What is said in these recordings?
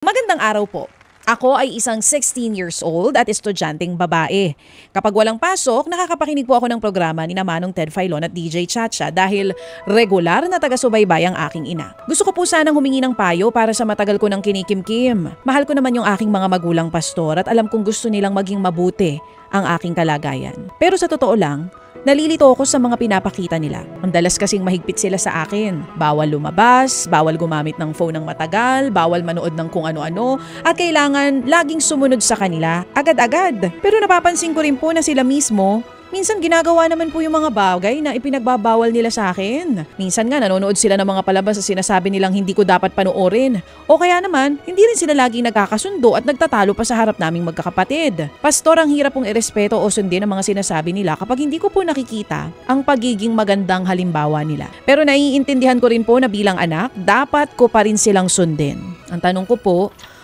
Magandang araw po. Ako ay isang 16 years old at estudyanteng babae. Kapag walang pasok, nakakapakinig po ako ng programa ni Manong Ted Filon at DJ Chacha dahil regular na taga-subaybay ang aking ina. Gusto ko po sanang humingi ng payo para sa matagal ko ng kinikimkim. Mahal ko naman yung aking mga magulang pastor at alam kong gusto nilang maging mabuti ang aking kalagayan. Pero sa totoo lang, nalilito ako sa mga pinapakita nila. Ang dalas kasing mahigpit sila sa akin. Bawal lumabas, bawal gumamit ng phone ng matagal, bawal manood ng kung ano-ano, at kailangan laging sumunod sa kanila agad-agad. Pero napapansin ko rin po na sila mismo, minsan ginagawa naman po yung mga bagay na ipinagbabawal nila sa akin. Minsan nga nanonood sila ng mga palabas na sinasabi nilang hindi ko dapat panoorin. O kaya naman, hindi rin sila laging nagkakasundo at nagtatalo pa sa harap naming magkakapatid. Pastor, ang hirap pong irespeto o sundin ang mga sinasabi nila kapag hindi ko po nakikita ang pagiging magandang halimbawa nila. Pero naiintindihan ko rin po na bilang anak, dapat ko pa rin silang sundin. Ang tanong ko po,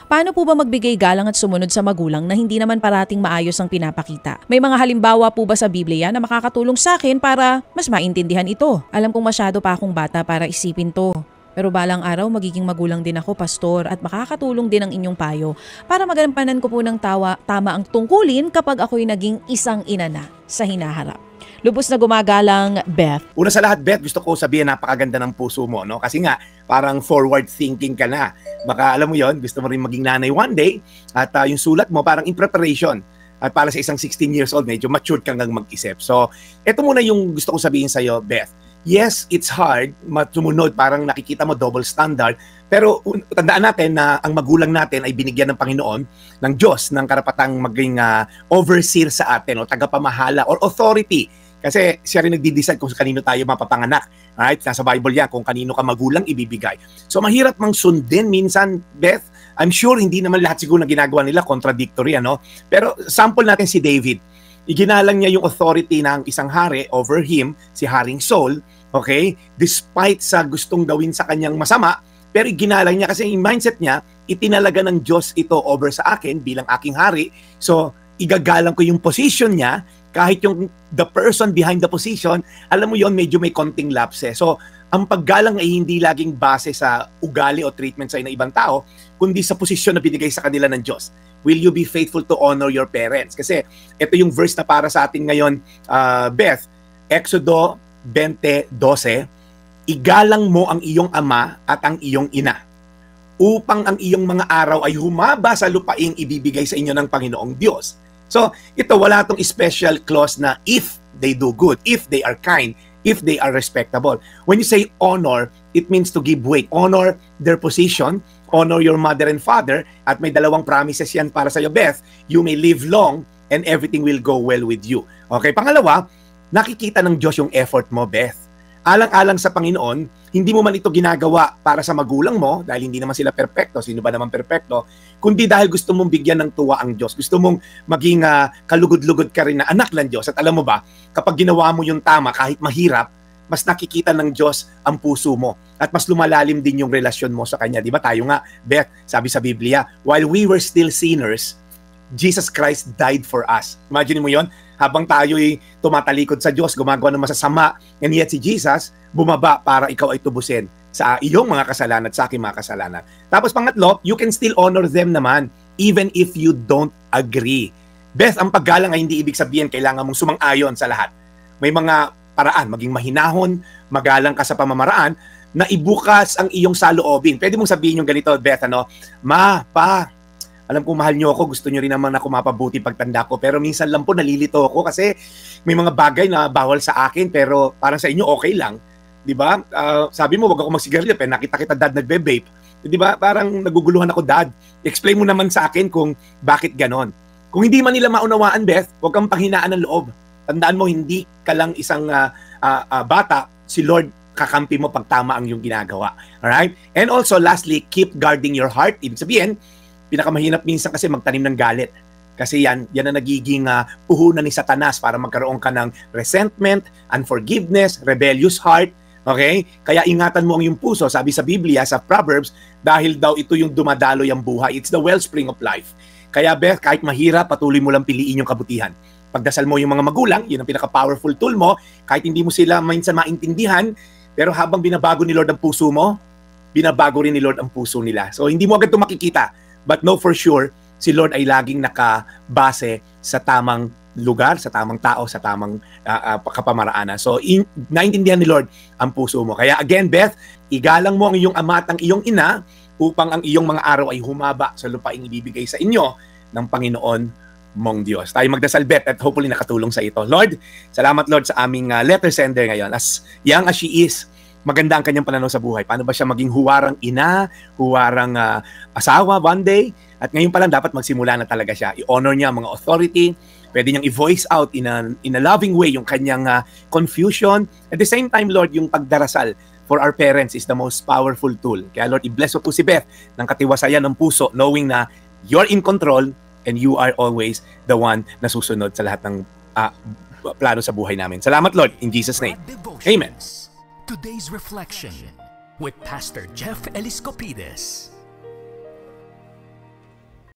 paano po ba magbigay galang at sumunod sa magulang na hindi naman parating maayos ang pinapakita? May mga halimbawa po ba sa Biblia na makakatulong sa akin para mas maintindihan ito? Alam kong masyado pa akong bata para isipin to. Pero balang araw magiging magulang din ako, pastor, at makakatulong din ang inyong payo para magampanan ko po ng tama ang tungkulin kapag ako'y naging isang ina na sa hinaharap. Lubos na gumagalang, Beth. Una sa lahat, Beth, gusto ko sabihin napakaganda ng puso mo, no? Kasi nga, parang forward thinking ka na. Baka alam mo yon, gusto mo rin maging nanay one day at yung sulat mo parang in preparation. At para sa isang 16 years old, medyo matured kang mag-isip. So, eto muna yung gusto ko sabihin sa'yo, Beth. Yes, it's hard sumunod, parang nakikita mo double standard, pero tandaan natin na ang magulang natin ay binigyan ng Panginoon, ng Diyos, ng karapatang maging overseer sa atin o tagapamahala or authority. Kasi siya rin nagdi-decide kung kanino tayo mapapanganak. Alright? Nasa Bible yan, kung kanino ka magulang ibibigay. So mahirap mang sundin minsan, Beth. I'm sure hindi naman lahat siguro na ginagawa nila contradictory, ano? Pero sample natin si David. Iginalang niya yung authority ng isang hari over him, si Haring Saul, okay? Despite sa gustong gawin sa kanyang masama, pero iginalang niya kasi yung mindset niya, itinalaga ng Diyos ito over sa akin bilang aking hari. So, igagalang ko yung position niya, kahit yung the person behind the position, alam mo yon, medyo may konting lapse. So, ang paggalang ay hindi laging base sa ugali o treatment sa ibang tao, kundi sa posisyon na binigay sa kanila ng Diyos. Will you be faithful to honor your parents? Kasi ito yung verse na para sa atin ngayon, Beth, Exodo 20:12, igalang mo ang iyong ama at ang iyong ina, upang ang iyong mga araw ay humaba sa lupaing ibibigay sa inyo ng Panginoong Diyos. So, ito wala tong special clause na if they do good, if they are kind, if they are respectable. When you say honor, it means to give weight. Honor their position, honor your mother and father, at may dalawang promises yan para sa iyo, Beth. You may live long and everything will go well with you. Okay, pangalawa, nakikita ng Diyos yung effort mo, Beth. Alang-alang sa Panginoon, hindi mo man ito ginagawa para sa magulang mo, dahil hindi naman sila perpekto, sino ba naman perpekto, kundi dahil gusto mong bigyan ng tuwa ang Diyos. Gusto mong maging kalugod-lugod ka rin na anak ng Diyos. At alam mo ba, kapag ginawa mo yung tama, kahit mahirap, mas nakikita ng Diyos ang puso mo. At mas lumalalim din yung relasyon mo sa Kanya. Di ba tayo nga, Beth, sabi sa Biblia, while we were still sinners, Jesus Christ died for us. Imagine mo yon, habang tayo'y tumatalikod sa Diyos, gumagawa ng masasama, and yet si Jesus bumaba para ikaw ay tubusin sa iyong mga kasalanan at sa aking mga kasalanan. Tapos pangatlo, you can still honor them naman, even if you don't agree. Beth, ang paggalang ay hindi ibig sabihin kailangan mong sumang-ayon sa lahat. May mga paraan, maging mahinahon, magalang ka sa pamamaraan, na ibukas ang iyong saloobin. Pwede mong sabihin yung ganito, Beth, ano, Ma, Pa, alam ko mahal nyo ako, gusto nyo rin naman ako mapabuti pagtanda ko, pero minsan lang po nalilito ako kasi may mga bagay na bawal sa akin, pero parang sa inyo okay lang. Di ba? Sabi mo, wag ako magsigarilyo, pero nakita kita, Dad, nagbe-vape. Di ba? Parang naguguluhan ako, Dad. Explain mo naman sa akin kung bakit ganon. Kung hindi man nila maunawaan, Beth, wag kang panghinaan ng loob. Tandaan mo, hindi ka lang isang bata, si Lord kakampi mo pag tama ang iyong ginagawa. Alright? And also, lastly, keep guarding your heart. Ibig sabihin, pinakamahirap minsan kasi magtanim ng galit. Kasi yan ang nagiging puhunan ni Satanas para magkaroon ka ng resentment, unforgiveness, rebellious heart. Okay? Kaya ingatan mo ang iyong puso. Sabi sa Biblia, sa Proverbs, dahil daw ito yung dumadaloy ang buhay. It's the wellspring of life. Kaya Beth, kahit mahirap, patuloy mo lang piliin yung kabutihan. Pagdasal mo yung mga magulang, yun ang pinaka-powerful tool mo. Kahit hindi mo sila minsan maintindihan, pero habang binabago ni Lord ang puso mo, binabago rin ni Lord ang puso nila. So hindi mo agad ito makikita. But know for sure, si Lord ay laging nakabase sa tamang lugar, sa tamang tao, sa tamang kapamaraanan. So, naintindihan ni Lord ang puso mo. Kaya again, Beth, igalang mo ang iyong ama at ang iyong ina upang ang iyong mga araw ay humaba sa lupaing ibibigay sa inyo ng Panginoon mong Diyos. Tayo magdasal, Beth, at hopefully nakatulong sa ito. Lord, salamat Lord sa aming letter sender ngayon. As young as she is, maganda ang kanyang pananaw sa buhay. Paano ba siya maging huwarang ina, huwarang asawa one day? At ngayon pa lang dapat magsimula na talaga siya. I-honor niya ang mga authority. Pwede niyang i-voice out in a loving way yung kanyang confusion. At the same time, Lord, yung pagdarasal for our parents is the most powerful tool. Kaya Lord, i-bless mo po si Beth ng katiwasayan ng puso, knowing na you're in control and you are always the one na susunod sa lahat ng plano sa buhay namin. Salamat, Lord, in Jesus' name. Amen. Today's Reflection with Pastor Jeff Eliscopides.